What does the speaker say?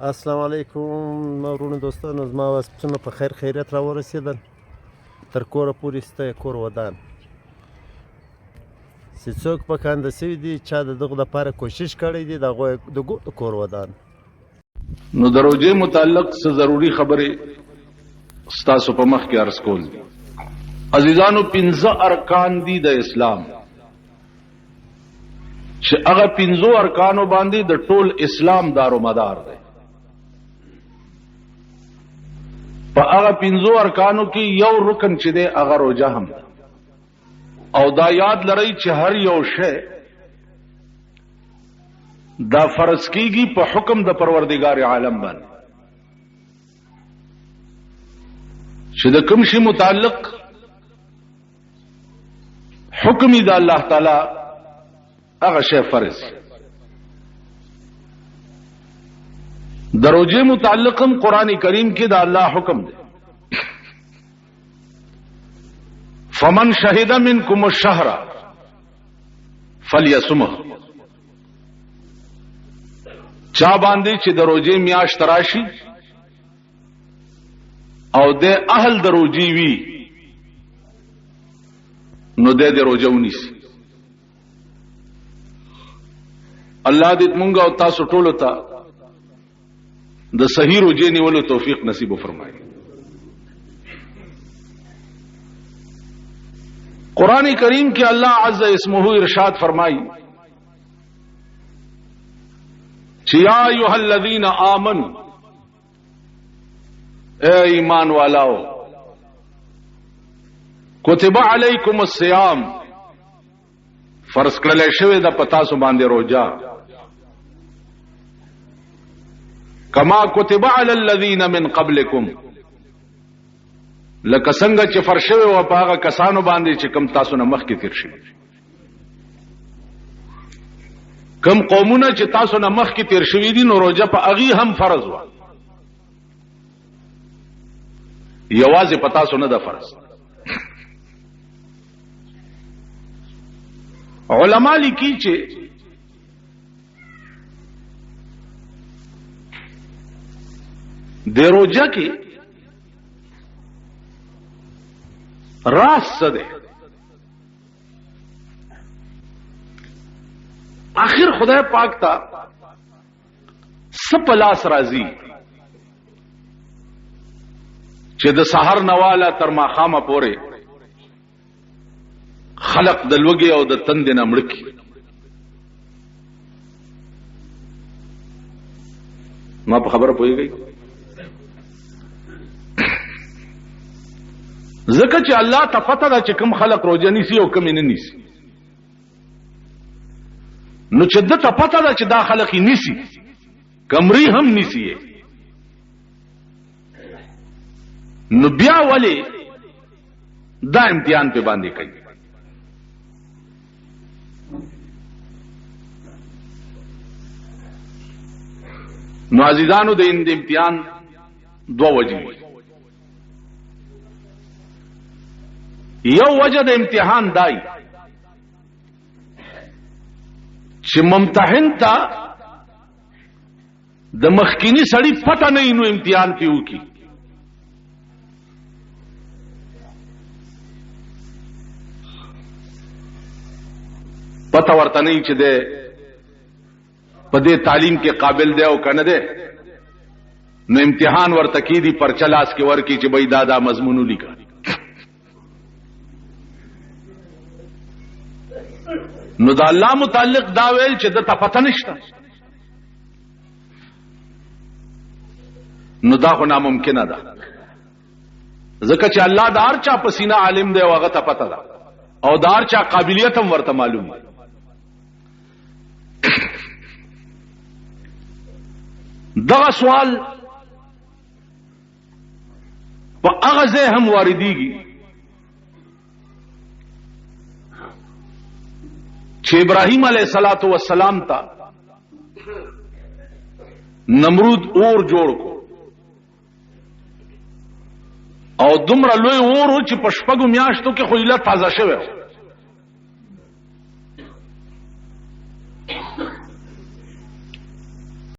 السلام علیکم ورونو دوستانو، زما واسپسونه په خیر خیریت را ورسېدل. تر کوره پورې سته کور ودان چې څوک په کنده سوي دي، چا د دغه دپاره کوشش کړی دی د هغوی د کور ودان. نو د روژې متعلق څه ضروري خبرې ستاسو په مخ کې عرض کول دي. عزیزانو، 15 ارکان دي د اسلام چې هغه 15 ارکانو باندې د ټول اسلام دارومدار دی. په هغه 15 ارکانو کې یو رکن چې دی هغه روژه هم ده. او دا یاد لرئ چې هر یو شی دا فرض کیږي په حکم د پروردگار عالم باندې، چې د کوم شي متعلق حکم د الله تعالی هغه شی فرض. د روژې متعلقم قرآن کریم کې د الله حکم دی، فمن شهد منکم الشهر فلیصمه. چا باندې چې د روژې میاشت راشي او د اهل د روژې وي نو د روژه ونیسي. الله دې مونږ او تاسو ټولو ته د صحیح روژې نیولو توفیق نصیب وفرمایي. قرآن کریم کې الله عز اسمه ارشاد فرمائی چې یا ایها الذین آمنوا، اے ایمان والاو، کتب علیکم الصیام، فرض کړل شوی د پتا سو باندې روزه، کما کتب علی الذین من قبلکم، لکه څنګه چې فرض شوی و په هغه کسانو باندې چې کم تاسو نه مخکې تیر شوي. کم قومونه چې تاسو نه مخکې تیر شوي دي نو روزه په هغې هم فرض وه، یوازې په تاسو نه ده فرض. علما لیکي چې د روزه کې راز څه دی. آخر خدای پاک ته څه په لاس راځي چې د سحر نواله تر ماښامه پورې خلق د لوږې او د تندې نه مړ کړي. ما په خبره پوهېږئ؟ ځکه چې الله ته پته ده چې کوم خلق روزه نیسي او کوم یې نه نیسي. نو چې ده ته پته ده چې دا خلق یې نیسي، کمرې هم نیسي، نو بیا ولې دا امتحان په باندې کوي؟ نو عزیزانو، د امتحان دوه وجې دي. یو وجه د امتحان دای چې ممتحن ته د مخکینی سړی پته نه نو امتحان پیو کی. پته ورته نه چې ده په دې تعلیم کې قابل دی او کنه ده، نو امتحان ورته کی دی پر چلاس کې ورکی چې بای دادا مضمون لیکا. نو دا الله متعلق دا ویل چې د ته پته نشته، نو دا خو ناممکنه ده. ځکه چې الله د هر چا په سینه عالم دی او هغه ته پته ده، او د هر چا قابلیت هم ورته معلوم دی. دغه سوال په هغه ځای هم واردېږي چې ابراهیم علیه السلام ته نمرود اور جوړ کو، او دومره لوی اور چې په شپږو میاشتو کې خو ایله تازه شوی و.